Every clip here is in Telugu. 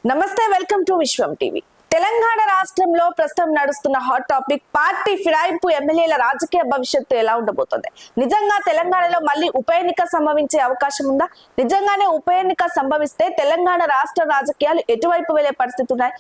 నమస్తే, welcome to Vishwam TV. Telangana రాష్ట్రంలో ప్రస్తుతం నడుస్తున్న హాట్ టాపిక్ పార్టీ ఫిరాయింపు ఎమ్మెల్యేల రాజకీయ భవిష్యత్తు ఎలా ఉండబోతోంది. నిజంగా తెలంగాణలో మళ్ళీ ఉప ఎన్నిక సంభవించే అవకాశం ఉందా? నిజంగానే ఉప ఎన్నిక సంభవిస్తే తెలంగాణ రాష్ట్ర రాజకీయాలు ఎటువైపు వెళ్లే పరిస్థితి ఉన్నాయి?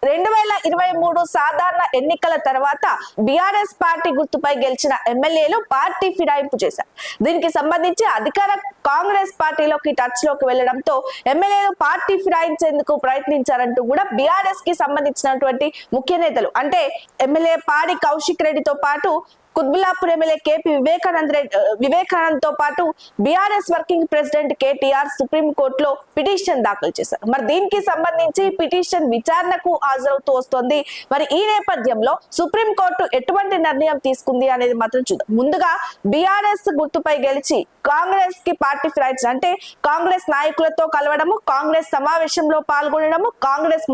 2023 సాధారణ ఎన్నికల తర్వాత బీఆర్ఎస్ పార్టీ గుర్తుపై గెలిచిన ఎమ్మెల్యేలు పార్టీ ఫిరాయింపు చేశారు. దీనికి సంబంధించి అధికార కాంగ్రెస్ పార్టీలోకి టచ్ లోకి వెళ్లడంతో ఎమ్మెల్యేలు పార్టీ ఫిరాయించేందుకు ప్రయత్నించారంటూ కూడా బీఆర్ఎస్ కి సంబంధించినటువంటి ముఖ్య నేతలు అంటే ఎమ్మెల్యే పాడి కౌశిక్ రెడ్డితో పాటు కుత్బుల్లాపూర్ ఎమ్మెల్యే కేపీ వివేకానంద్ తో పాటు BRS working president KTR supreme కోర్టులో పిటిషన్ దాఖలు చేశారు. మరి దీనికి సంబంధించి పిటిషన్ విచారణకు హాజరవుతూ వస్తోంది. మరి ఈ నేపథ్యంలో సుప్రీం కోర్టు ఎటువంటి నిర్ణయం తీసుకుంది అనేది మాత్రం చూద్దాం. ముందుగా బీఆర్ఎస్ గుర్తుపై గెలిచి కాంగ్రెస్ కి పార్టీ ఫిరాయించడం అంటే కాంగ్రెస్ నాయకులతో కలవడము, కాంగ్రెస్ సమావేశంలో పాల్గొనడము, కాంగ్రెస్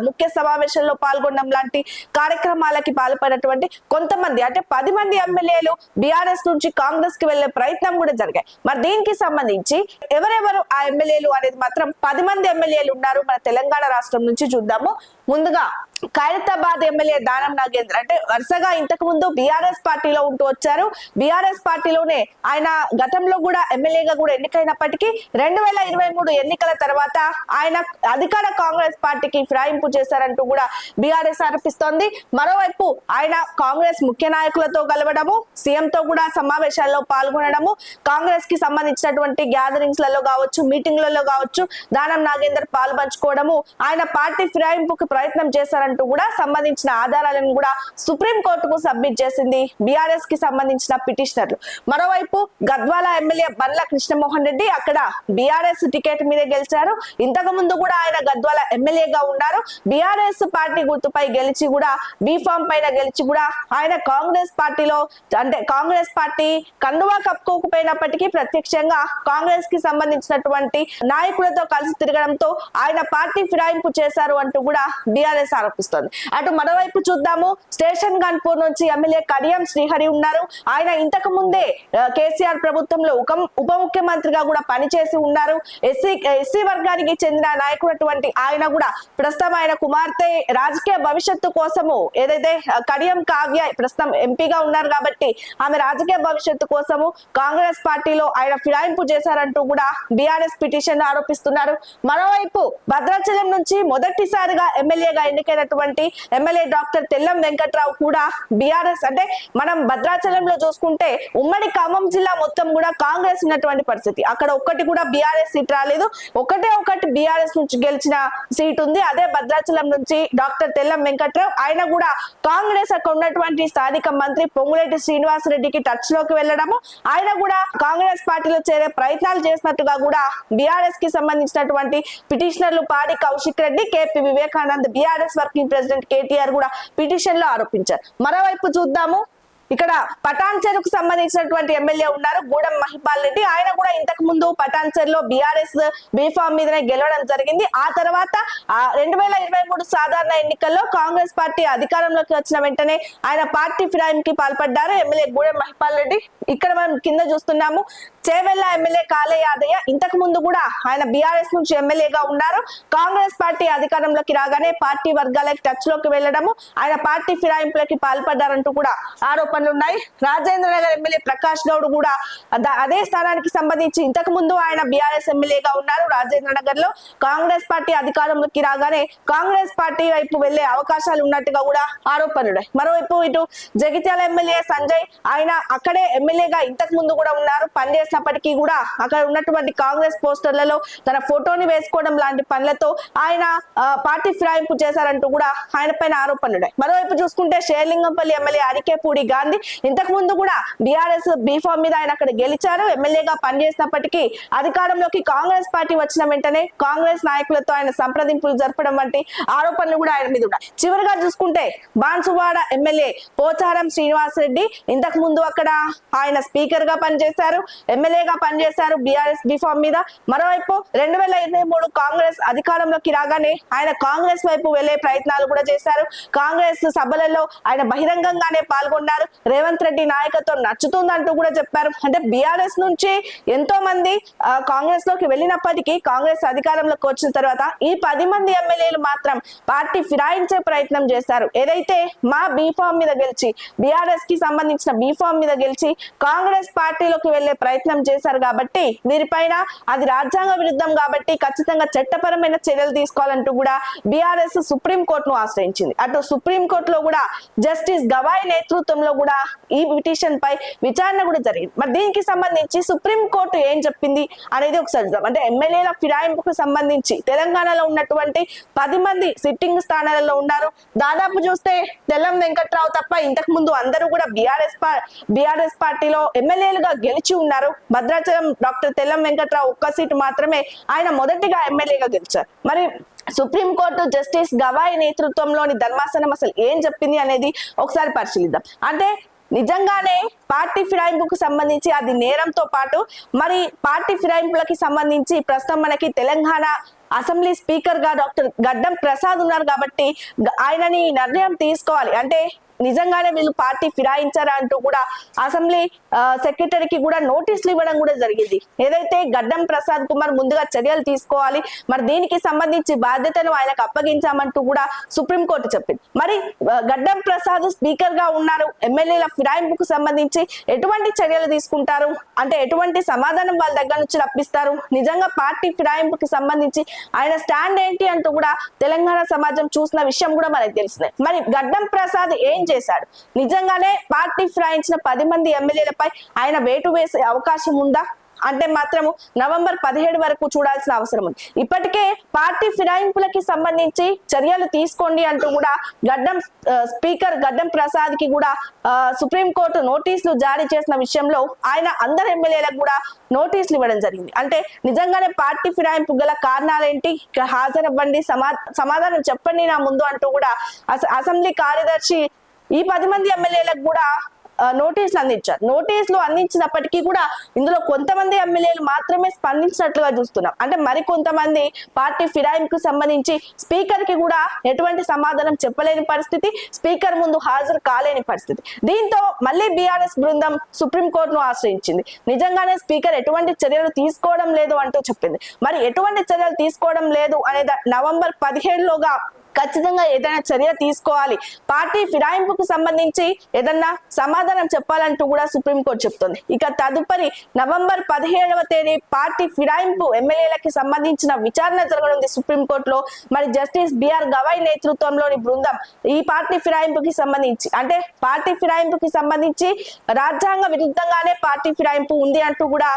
ముఖ్య సమావేశంలో పాల్గొనడం లాంటి కార్యక్రమాలకి పాల్పడినటువంటి కొంతమంది అంటే 10 మంది ఎమ్మెల్యేలు బీఆర్ఎస్ నుంచి కాంగ్రెస్ కి వెళ్లే ప్రయత్నం కూడా జరిగాయి. మరి దీనికి సంబంధించి ఎవరెవరు ఆ ఎమ్మెల్యేలు అనేది మాత్రం 10 మంది ఎమ్మెల్యేలు ఉన్నారు మన తెలంగాణ రాష్ట్రం నుంచి చూద్దాము. ముందుగా ఖైరతాబాద్ ఎమ్మెల్యే దానం నాగేంద్ర అంటే వరుసగా ఇంతకు ముందు బీఆర్ఎస్ పార్టీలో ఉంటూ వచ్చారు. బీఆర్ఎస్ పార్టీలోనే ఆయన గతంలో కూడా ఎమ్మెల్యేగా కూడా ఎన్నికైనప్పటికీ 2023 ఎన్నికల తర్వాత ఆయన అధికార కాంగ్రెస్ పార్టీకి ఫిరాయింపు చేశారంటూ కూడా బీఆర్ఎస్ ఆరోపిస్తోంది. మరోవైపు ఆయన కాంగ్రెస్ ముఖ్య నాయకులతో కలవడము, సీఎం తో కూడా సమావేశాల్లో పాల్గొనడము, కాంగ్రెస్ కి సంబంధించినటువంటి గ్యాదరింగ్స్ లలో కావచ్చు, మీటింగ్లలో కావచ్చు దానం నాగేందర్ పాల్పంచుకోవడము, ఆయన పార్టీ ఫిరాయింపుకు ప్రయత్నం చేశారంటూ కూడా సంబంధించిన ఆధారాలను కూడా సుప్రీం కోర్టుకు సబ్మిట్ చేసింది బీఆర్ఎస్ కి సంబంధించిన పిటిషనర్లు. మరోవైపు గద్వాల ఎమ్మెల్యే బండ్ల కృష్ణమోహన్ రెడ్డి అక్కడ బీఆర్ఎస్ టికెట్ మీద గెలిచారు. ఇంతకు ముందు కూడా ఆయన గద్వాల ఎమ్మెల్యేగా ఉన్నారు. బీఆర్ఎస్ పార్టీ గుర్తుపై గెలిచి కూడా బీఫామ్ పైన గెలిచి కూడా ఆయన కాంగ్రెస్ పార్టీలో అంటే కాంగ్రెస్ పార్టీ కండువా కప్పుకోకపోయినప్పటికీ ప్రత్యక్షంగా కాంగ్రెస్ కి సంబంధించినటువంటి నాయకులతో కలిసి తిరగడంతో ఆయన పార్టీ ఫిరాయింపు చేశారు అంటూ కూడా బీఆర్ఎస్ ఆరోపిస్తుంది. అటు మరోవైపు చూద్దాము, స్టేషన్ గన్పూర్ నుంచి ఎమ్మెల్యే కడియం శ్రీహరి ఉన్నారు. ఆయన ఇంతకు ముందే కేసీఆర్ ప్రభుత్వంలో ఉప ముఖ్యమంత్రిగా కూడా పనిచేసి ఉన్నారు. ఎస్సీ వర్గానికి చెందిన నాయకుడు ఆయన కూడా ప్రస్తుతం ఆయన కుమార్తె రాజకీయ భవిష్యత్తు కోసము ఏదైతే కడియం కావ్య ప్రస్తుతం ఎంపీగా ఉన్నారు కాబట్టి ఆమె రాజకీయ భవిష్యత్తు కోసము కాంగ్రెస్ పార్టీలో ఆయన ఫిరాయింపు చేశారంటూ కూడా బీఆర్ఎస్ పిటిషన్ ఆరోపిస్తున్నారు. మరోవైపు భద్రాచలం నుంచి మొదటిసారిగా ఎమ్మెల్యేగా ఎన్నికైనటువంటి ఎమ్మెల్యే డాక్టర్ తెల్లం వెంకట్రావు కూడా బీఆర్ఎస్ అంటే మనం భద్రాచలంలో చూసుకుంటే ఉమ్మడి ఖమ్మం జిల్లా మొత్తం కూడా కాంగ్రెస్ ఉన్నటువంటి పరిస్థితి. అక్కడ ఒక్కటి కూడా బీఆర్ఎస్ సీట్ రాలేదు. ఒకటి బీఆర్ఎస్ నుంచి గెలిచిన సీట్ ఉంది. అదే భద్రాచలం నుంచి డాక్టర్ తెల్లం వెంకట్రావు ఆయన కూడా కాంగ్రెస్ అక్కడ ఉన్నటువంటి స్థానిక మంత్రి పొంగులేటి శ్రీనివాస్ రెడ్డికి టచ్ లోకి వెళ్లడము, ఆయన కూడా కాంగ్రెస్ పార్టీలో చేరే ప్రయత్నాలు చేసినట్టుగా కూడా బీఆర్ఎస్ కి సంబంధించినటువంటి పిటిషనర్లు పాడి Kaushik Reddy, KP Vivekanand, BRS working president KTR కూడా పిటిషన్ లో ఆరోపించారు. మరోవైపు చూద్దాము, ఇక్కడ పటాన్ చెరుకు సంబంధించినటువంటి ఎమ్మెల్యే ఉన్నారు గూడెం మహిపాల్ రెడ్డి. ఆయన కూడా ఇంతకు ముందు పటాన్ చెరులో బీఆర్ఎస్ బీఫామ్ మీదనే గెలవడం జరిగింది. ఆ తర్వాత 2023 సాధారణ ఎన్నికల్లో కాంగ్రెస్ పార్టీ అధికారంలోకి వచ్చిన వెంటనే ఆయన పార్టీ ఫిరాయింపుకి పాల్పడ్డారు ఎమ్మెల్యే గూడెం మహిపాల్ రెడ్డి. ఇక్కడ మనం కింద చూస్తున్నాము, చేవెళ్ల ఎమ్మెల్యే కాళే యాదయ్య ఇంతకు ముందు కూడా ఆయన బీఆర్ఎస్ నుంచి ఎమ్మెల్యేగా ఉన్నారు. కాంగ్రెస్ పార్టీ అధికారంలోకి రాగానే పార్టీ వర్గాలకి టచ్ లోకి వెళ్లడము, ఆయన పార్టీ ఫిరాయింపులకి పాల్పడ్డారంటూ కూడా ఆరోపణలు ఉన్నాయి. రాజేంద్ర నగర్ ఎమ్మెల్యే ప్రకాష్ గౌడ్ కూడా అదే స్థానానికి సంబంధించి ఇంతకు ముందు ఆయన బీఆర్ఎస్ ఎమ్మెల్యేగా ఉన్నారు. రాజేంద్ర నగర్ లో కాంగ్రెస్ పార్టీ అధికారంలోకి రాగానే కాంగ్రెస్ పార్టీ వైపు వెళ్లే అవకాశాలు ఉన్నట్టుగా కూడా ఆరోపణలు. మరోవైపు ఇటు జగిత్యాల ఎమ్మెల్యే సంజయ్ ఆయన అక్కడే ఎమ్మెల్యేగా ఇంతకు ముందు కూడా ఉన్నారు. పనిచేసినప్పటికీ కూడా అక్కడ ఉన్నటువంటి కాంగ్రెస్ పోస్టర్లలో తన ఫోటోని వేసుకోవడం లాంటి పనులతో ఆయన పార్టీ ఫిరాయింపు చేశారంటూ కూడా ఆయన పైన ఆరోపణలు. మరోవైపు చూసుకుంటే షేర్లింగంపల్లి ఎమ్మెల్యే అరికేపూడి గాంధీ ఇంతకు ముందు కూడా బీఆర్ఎస్ బీఫామ్ మీద ఆయన అక్కడ గెలిచారు. ఎమ్మెల్యేగా పనిచేసినప్పటికీ అధికారంలోకి కాంగ్రెస్ పార్టీ వచ్చిన వెంటనే కాంగ్రెస్ నాయకులతో ఆయన సంప్రదింపులు జరపడం వంటి ఆరోపణలు కూడా ఆయన మీద ఉన్నాయి. చివరిగా చూసుకుంటే బాన్సువాడ ఎమ్మెల్యే పోచారం శ్రీనివాస్ రెడ్డి ఇంతకు ముందు అక్కడ ఆయన స్పీకర్ గా పనిచేశారు, ఎమ్మెల్యేగా పనిచేశారు బీఆర్ఎస్ బీఫామ్ మీద. మరోవైపు 2023 కాంగ్రెస్ అధికారంలోకి రాగానే ఆయన కాంగ్రెస్ వైపు వెళ్లే ప్రయత్నాలు కూడా చేశారు. కాంగ్రెస్ సభలలో ఆయన బహిరంగంగానే పాల్గొన్నారు. రేవంత్ రెడ్డి నాయకత్వం నచ్చుతుందంటూ కూడా చెప్పారు. అంటే బీఆర్ఎస్ నుంచి ఎంతో మంది కాంగ్రెస్ లోకి వెళ్ళినప్పటికీ కాంగ్రెస్ అధికారంలోకి వచ్చిన తర్వాత ఈ 10 మంది ఎమ్మెల్యేలు మాత్రం పార్టీ ఫిరాయించే ప్రయత్నం చేశారు. ఏదైతే మా బీఫామ్ మీద గెలిచి బీఆర్ఎస్ కి సంబంధించిన బీఫామ్ మీద గెలిచి కాంగ్రెస్ పార్టీలోకి వెళ్లే ప్రయత్నం చేశారు కాబట్టి వీరిపైన అది రాజ్యాంగ విరుద్ధం కాబట్టి ఖచ్చితంగా చట్టపరమైన చర్యలు తీసుకోవాలంటూ కూడా బీఆర్ఎస్ సుప్రీం కోర్టును ఆశ్రయించింది. అటు సుప్రీం కోర్టులో కూడా జస్టిస్ గవాయ్ నేతృత్వంలో కూడా ఈ పిటిషన్ పై విచారణ కూడా జరిగింది. మరి దీనికి సంబంధించి సుప్రీం కోర్టు ఏం చెప్పింది అనేది ఒకసారి చూద్దాం. అంటే ఎమ్మెల్యేల ఫిరాయింపుకు సంబంధించి తెలంగాణలో ఉన్నటువంటి 10 మంది సిట్టింగ్ స్థానాలలో ఉన్నారు. దాదాపు చూస్తే తెల్లం వెంకట్రావు తప్ప ఇంతకు ముందు అందరూ కూడా బీఆర్ఎస్ పార్టీలో ఎమ్మెల్యేలుగా గెలిచి ఉన్నారు. భద్రాచలం డాక్టర్ తెల్లం వెంకట్రావు ఒక్క సీటు మాత్రమే ఆయన మొదటిగా ఎమ్మెల్యేగా గెలిచారు. మరి సుప్రీంకోర్టు జస్టిస్ గవాయ్ నేతృత్వంలోని ధర్మాసనం అసలు ఏం చెప్పింది అనేది ఒకసారి పరిశీలిద్దాం. అంటే నిజంగానే పార్టీ ఫిరాయింపుకు సంబంధించి అది నేరంతో పాటు మరి పార్టీ ఫిరాయింపులకి సంబంధించి ప్రస్తుతం మనకి తెలంగాణ అసెంబ్లీ స్పీకర్ గా డాక్టర్ గడ్డం ప్రసాద్ ఉన్నారు కాబట్టి ఆయనని నిర్ణయం తీసుకోవాలి. అంటే నిజంగానే వీళ్ళు పార్టీ ఫిరాయించారా అంటూ కూడా అసెంబ్లీ సెక్రటరీకి కూడా నోటీసులు ఇవ్వడం కూడా జరిగింది. ఏదైతే గడ్డం ప్రసాద్ కుమార్ ముందుగా చర్యలు తీసుకోవాలి, మరి దీనికి సంబంధించి బాధ్యతను ఆయనకు అప్పగించామంటూ కూడా సుప్రీంకోర్టు చెప్పింది. మరి గడ్డం ప్రసాద్ స్పీకర్ గా ఉన్నారు. ఎమ్మెల్యేల ఫిరాయింపుకు సంబంధించి ఎటువంటి చర్యలు తీసుకుంటారు, అంటే ఎటువంటి సమాధానం వాళ్ళ దగ్గర నుంచి రప్పిస్తారు, నిజంగా పార్టీ ఫిరాయింపుకి సంబంధించి ఆయన స్టాండ్ ఏంటి అంటూ కూడా తెలంగాణ సమాజం చూసిన విషయం కూడా మనకు తెలిసిందే. మరి గడ్డం ప్రసాద్ ఏం చేశాడు, నిజంగానే పార్టీ ఫిరాయించిన 10 మంది ఎమ్మెల్యేలపై ఆయన వేటు వేసే అవకాశం ఉందా అంటే మాత్రము నవంబర్ 17 వరకు చూడాల్సిన అవసరం ఉంది. ఇప్పటికే పార్టీ ఫిరాయింపులకి సంబంధించి చర్యలు తీసుకోండి అంటూ కూడా స్పీకర్ గడ్డం ప్రసాద్ కి కూడా సుప్రీంకోర్టు నోటీసులు జారీ చేసిన విషయంలో ఆయన అందరు ఎమ్మెల్యేలకు కూడా నోటీసులు ఇవ్వడం జరిగింది. అంటే నిజంగానే పార్టీ ఫిరాయింపు గల కారణాలేంటి, హాజరవ్వండి, సమాధానం చెప్పండి నా ముందు అంటూ కూడా అసెంబ్లీ కార్యదర్శి ఈ 10 మంది ఎమ్మెల్యేలకు కూడా నోటీసులు అందించారు. నోటీసులు అందించినప్పటికీ కూడా ఇందులో కొంతమంది ఎమ్మెల్యేలు మాత్రమే స్పందించినట్లుగా చూస్తున్నాం. అంటే మరి కొంతమంది పార్టీ ఫిరాయింపుకు సంబంధించి స్పీకర్ కి కూడా ఎటువంటి సమాధానం చెప్పలేని పరిస్థితి, స్పీకర్ ముందు హాజరు కాలేని పరిస్థితి. దీంతో మళ్ళీ బీఆర్ఎస్ బృందం సుప్రీంకోర్టును ఆశ్రయించింది. నిజంగానే స్పీకర్ ఎటువంటి చర్యలు తీసుకోవడం లేదు అంటూ చెప్పింది. మరి ఎటువంటి చర్యలు తీసుకోవడం లేదు అనేది నవంబర్ 17లోగా ఖచ్చితంగా ఏదైనా చర్య తీసుకోవాలి, పార్టీ ఫిరాయింపుకు సంబంధించి ఏదన్నా సమాధానం చెప్పాలంటూ కూడా సుప్రీంకోర్టు చెప్తుంది. ఇక తదుపరి నవంబర్ 17వ తేదీ పార్టీ ఫిరాయింపు ఎమ్మెల్యేలకి సంబంధించిన విచారణ జరగనుంది సుప్రీంకోర్టులో. మరి జస్టిస్ బిఆర్ గవాయ్ నేతృత్వంలోని బృందం ఈ పార్టీ ఫిరాయింపుకి సంబంధించి, అంటే పార్టీ ఫిరాయింపుకి సంబంధించి రాజ్యాంగ విరుద్ధంగానే పార్టీ ఫిరాయింపు ఉంది అంటూ కూడా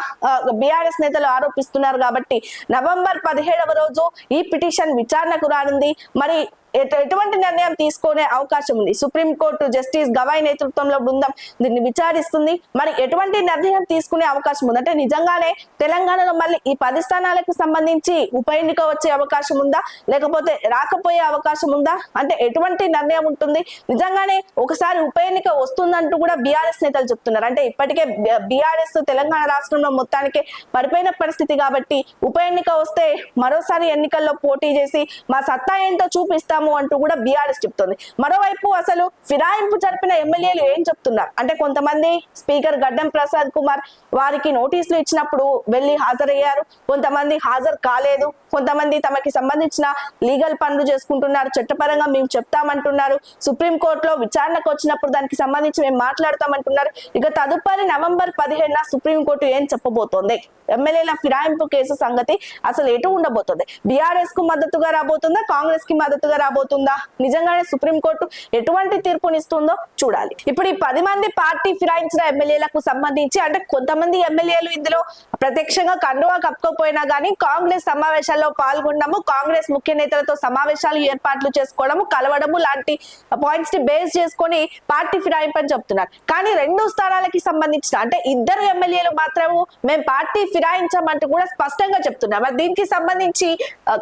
బీఆర్ఎస్ నేతలు ఆరోపిస్తున్నారు. కాబట్టి నవంబర్ 17వ రోజు ఈ పిటిషన్ విచారణకు రానుంది. మరి ఎటువంటి నిర్ణయం తీసుకునే అవకాశం ఉంది. సుప్రీంకోర్టు జస్టిస్ గవాయ్ నేతృత్వంలో బృందం దీన్ని విచారిస్తుంది. మరి ఎటువంటి నిర్ణయం తీసుకునే అవకాశం ఉంది, అంటే నిజంగానే తెలంగాణలో మళ్ళీ ఈ 10 స్థానాలకు సంబంధించి ఉప ఎన్నిక వచ్చే అవకాశం ఉందా, లేకపోతే రాకపోయే అవకాశం ఉందా, అంటే ఎటువంటి నిర్ణయం ఉంటుంది, నిజంగానే ఒకసారి ఉప ఎన్నిక వస్తుందంటూ కూడా బీఆర్ఎస్ నేతలు చెప్తున్నారు. అంటే ఇప్పటికే బీఆర్ఎస్ తెలంగాణ రాష్ట్రంలో మొత్తానికి పడిపోయిన పరిస్థితి కాబట్టి ఉప ఎన్నిక వస్తే మరోసారి ఎన్నికల్లో పోటీ చేసి మా సత్తా ఏంటో చూపిస్తాము అంటూ కూడా బీఆర్ఎస్ చెప్తుంది. మరోవైపు అసలు ఫిరాయింపు జరిపిన ఎమ్మెల్యేలు ఏం చెప్తున్నారు అంటే, కొంతమంది స్పీకర్ గడ్డం ప్రసాద్ కుమార్ వారికి నోటీసులు ఇచ్చినప్పుడు వెళ్లి హాజరయ్యారు, కొంతమంది హాజరు కాలేదు, కొంతమంది తమకి సంబంధించిన లీగల్ పనులు చేసుకుంటున్నారు, చట్టపరంగా మేము చెప్తామంటున్నారు, సుప్రీంకోర్టులో విచారణకు వచ్చినప్పుడు దానికి సంబంధించి మేము మాట్లాడతామంటున్నారు. ఇక తదుపరి నవంబర్ 17న సుప్రీంకోర్టు ఏం చెప్పబోతోంది, ఎమ్మెల్యేల ఫిరాయింపు కేసు సంగతి అసలు ఎటు ఉండబోతుంది, బీఆర్ఎస్ కు మద్దతుగా రాబోతుందా, కాంగ్రెస్ కి మద్దతుగా రాబోతుందా, నిజంగానే సుప్రీంకోర్టు ఎటువంటి తీర్పునిస్తుందో చూడాలి. ఇప్పుడు ఈ 10 మంది పార్టీ ఫిరాయించిన ఎమ్మెల్యేలకు సంబంధించి, అంటే కొంతమంది ఎమ్మెల్యేలు ఇందులో ప్రత్యక్షంగా కండువా కప్పుకోపోయినా గానీ కాంగ్రెస్ సమావేశాల్లో పాల్గొనడము, కాంగ్రెస్ ముఖ్య నేతలతో సమావేశాలు ఏర్పాట్లు చేసుకోవడము, కలవడము లాంటి పాయింట్స్ ని బేస్ చేసుకొని పార్టీ ఫిరాయింపు అని చెప్తున్నారు. కానీ 2 స్థానాలకి సంబంధించిన, అంటే 2 ఎమ్మెల్యేలు మాత్రము మేము పార్టీ ఫిరాయించామంటూ కూడా స్పష్టంగా చెప్తున్నారు. మరి దీనికి సంబంధించి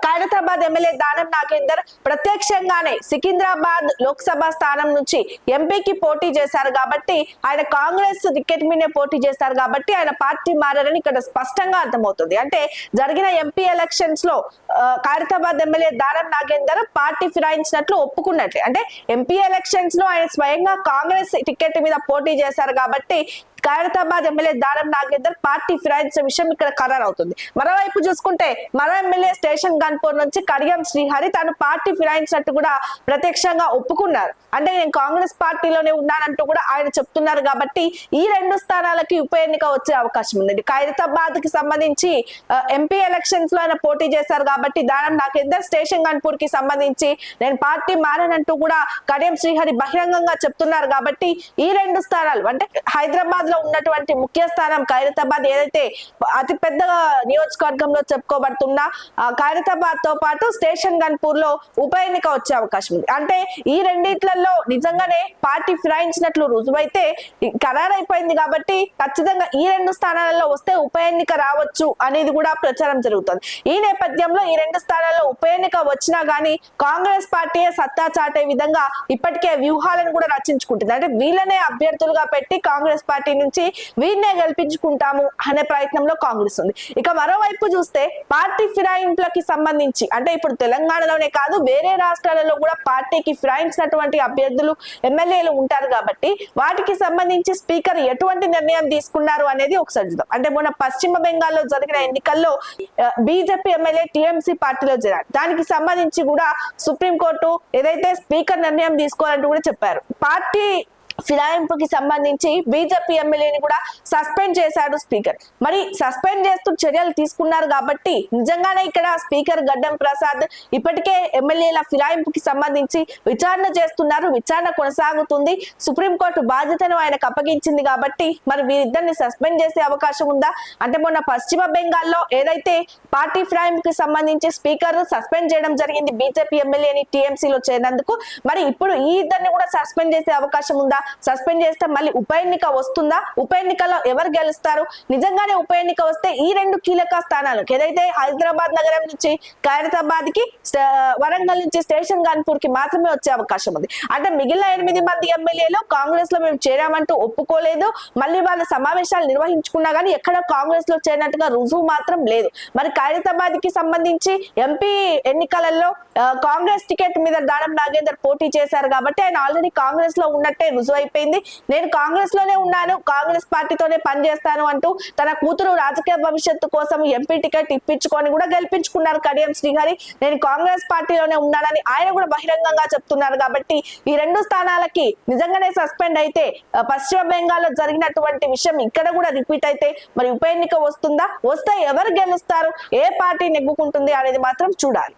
ఖైరతాబాద్ ఎమ్మెల్యే దానం నాగేందర్ ప్రత్యక్షంగానే సికింద్రాబాద్ లోక్సభ స్థానం నుంచి ఎంపీకి పోటీ చేశారు కాబట్టి, ఆయన కాంగ్రెస్ టికెట్ మీదే పోటీ చేశారు కాబట్టి ఆయన పార్టీ మారని ఇక్కడ స్పష్టంగా అర్థమవుతుంది. అంటే జరిగిన ఎంపీ ఎలక్షన్స్ లో లో ఖైరతాబాద్ ఎమ్మెల్యే దానం నాగేందర్ పార్టీ ఫిరాయించినట్లు ఒప్పుకున్నట్లే. అంటే ఎంపీ ఎలక్షన్స్ లో ఆయన స్వయంగా కాంగ్రెస్ టికెట్ మీద పోటీ చేశారు కాబట్టి ఖైరతాబాద్ ఎమ్మెల్యే దానం నాగేందర్ పార్టీ ఫిరాయించిన విషయం ఇక్కడ ఖరారు అవుతుంది. మరోవైపు చూసుకుంటే మరో ఎమ్మెల్యే స్టేషన్ గన్పూర్ నుంచి కడియం శ్రీహరి తాను పార్టీ ఫిరాయించినట్టు కూడా ప్రత్యక్షంగా ఒప్పుకున్నారు. అంటే నేను కాంగ్రెస్ పార్టీలోనే ఉన్నానంటూ కూడా ఆయన చెప్తున్నారు. కాబట్టి ఈ 2 స్థానాలకి ఉప ఎన్నిక వచ్చే అవకాశం ఉంది. ఖైరతాబాద్ కి సంబంధించి ఎంపీ ఎలక్షన్స్ లో ఆయన పోటీ చేశారు కాబట్టి దానం నాగేందర్ స్టేషన్ గన్పూర్ కి సంబంధించి నేను పార్టీ మారనంటూ కూడా కడియం శ్రీహరి బహిరంగంగా చెప్తున్నారు. కాబట్టి ఈ 2 స్థానాలు అంటే హైదరాబాద్ ఉన్నటువంటి ముఖ్య స్థానం ఖైరతాబాద్ ఏదైతే అతి పెద్ద నియోజకవర్గంలో చెప్పుకోబడుతున్న ఖైరతాబాద్ తో పాటు స్టేషన్ గన్పూర్ లో ఉప ఎన్నిక వచ్చే అవకాశం ఉంది. అంటే ఈ రెండిట్లలో నిజంగానే పార్టీ ఫిరాయించినట్లు రుజువైతే ఖరారైపోయింది కాబట్టి ఖచ్చితంగా ఈ 2 స్థానాలలో వస్తే ఉప ఎన్నిక రావచ్చు అనేది కూడా ప్రచారం జరుగుతుంది. ఈ నేపథ్యంలో ఈ 2 స్థానాల్లో ఉప ఎన్నిక వచ్చినా గానీ కాంగ్రెస్ పార్టీ సత్తా చాటే విధంగా ఇప్పటికే వ్యూహాలను కూడా రచించుకుంటుంది. అంటే వీళ్ళనే అభ్యర్థులుగా పెట్టి కాంగ్రెస్ పార్టీ నుంచి వీరినే గెలిపించుకుంటాము అనే ప్రయత్నంలో కాంగ్రెస్ ఉంది. ఇక మరోవైపు చూస్తే పార్టీ ఫిరాయింపులకి సంబంధించి అంటే ఇప్పుడు తెలంగాణలోనే కాదు వేరే రాష్ట్రాలలో కూడా పార్టీకి ఫిరాయించినటువంటి అభ్యర్థులు ఎమ్మెల్యేలు ఉంటారు కాబట్టి వాటికి సంబంధించి స్పీకర్ ఎటువంటి నిర్ణయం తీసుకున్నారు అనేది ఒకసారి చూద్దాం. అంటే మొన్న పశ్చిమ బెంగాల్లో జరిగిన ఎన్నికల్లో బీజేపీ ఎమ్మెల్యే టీఎంసీ పార్టీలో చేరారు. దానికి సంబంధించి కూడా సుప్రీంకోర్టు ఏదైతే స్పీకర్ నిర్ణయం తీసుకోవాలంటూ కూడా చెప్పారు. పార్టీ ఫిరాయింపుకి సంబంధించి బీజేపీ ఎమ్మెల్యేని కూడా సస్పెండ్ చేశాడు స్పీకర్. మరి సస్పెండ్ చేస్తూ చర్యలు తీసుకున్నారు కాబట్టి నిజంగానే ఇక్కడ స్పీకర్ గడ్డం ప్రసాద్ ఇప్పటికే ఎమ్మెల్యేల ఫిరాయింపుకి సంబంధించి విచారణ చేస్తున్నారు. విచారణ కొనసాగుతుంది. సుప్రీంకోర్టు బాధ్యతను ఆయనకు అప్పగించింది కాబట్టి మరి వీరిద్దరిని సస్పెండ్ చేసే అవకాశం ఉందా? అంటే మొన్న పశ్చిమ బెంగాల్లో ఏదైతే పార్టీ ఫిరాయింపుకి సంబంధించి స్పీకర్ సస్పెండ్ చేయడం జరిగింది బీజేపీ ఎమ్మెల్యేని టీఎంసీలో చేరినందుకు. మరి ఇప్పుడు ఈ ఇద్దరిని కూడా సస్పెండ్ చేసే అవకాశం ఉందా? సస్పెండ్ చేస్తే మళ్ళీ ఉప ఎన్నిక వస్తుందా? ఉప ఎన్నికలో ఎవరు గెలుస్తారు? నిజంగానే ఉప ఎన్నిక వస్తే ఈ 2 కీలక స్థానాలకు ఏదైతే హైదరాబాద్ నగరం నుంచి ఖైరతాబాద్ కి వరంగల్ నుంచి స్టేషన్ గన్పూర్ కి మాత్రమే వచ్చే అవకాశం ఉంది. అంటే మిగిలిన 8 మంది ఎమ్మెల్యేలు కాంగ్రెస్ లో మేము చేరామంటూ ఒప్పుకోలేదు. మళ్ళీ వాళ్ళ సమావేశాలు నిర్వహించుకున్నా గానీ ఎక్కడ కాంగ్రెస్ లో చేరినట్టుగా రుజువు మాత్రం లేదు. మరి ఖైరతాబాద్ కి సంబంధించి ఎంపీ ఎన్నికలలో కాంగ్రెస్ టికెట్ మీద దానం నాగేందర్ పోటీ చేశారు కాబట్టి ఆయన ఆల్రెడీ కాంగ్రెస్ లో ఉన్నట్టే రుజువు అయిపోయింది. నేను కాంగ్రెస్ లోనే ఉన్నాను, కాంగ్రెస్ పార్టీతోనే పనిచేస్తాను అంటూ తన కూతురు రాజకీయ భవిష్యత్తు కోసం ఎంపీ టికెట్ ఇప్పించుకొని కూడా గెలిపించుకున్నారు కడియం శ్రీహరి. నేను కాంగ్రెస్ పార్టీలోనే ఉన్నానని ఆయన కూడా బహిరంగంగా చెప్తున్నారు. కాబట్టి ఈ 2 స్థానాలకి నిజంగానే సస్పెండ్ అయితే పశ్చిమ బెంగాల్లో జరిగినటువంటి విషయం ఇక్కడ కూడా రిపీట్ అయితే మరి ఉప ఎన్నిక వస్తుందా? వస్తే ఎవరు గెలుస్తారు? ఏ పార్టీ నెగ్గుకుంటుంది అనేది మాత్రం చూడాలి.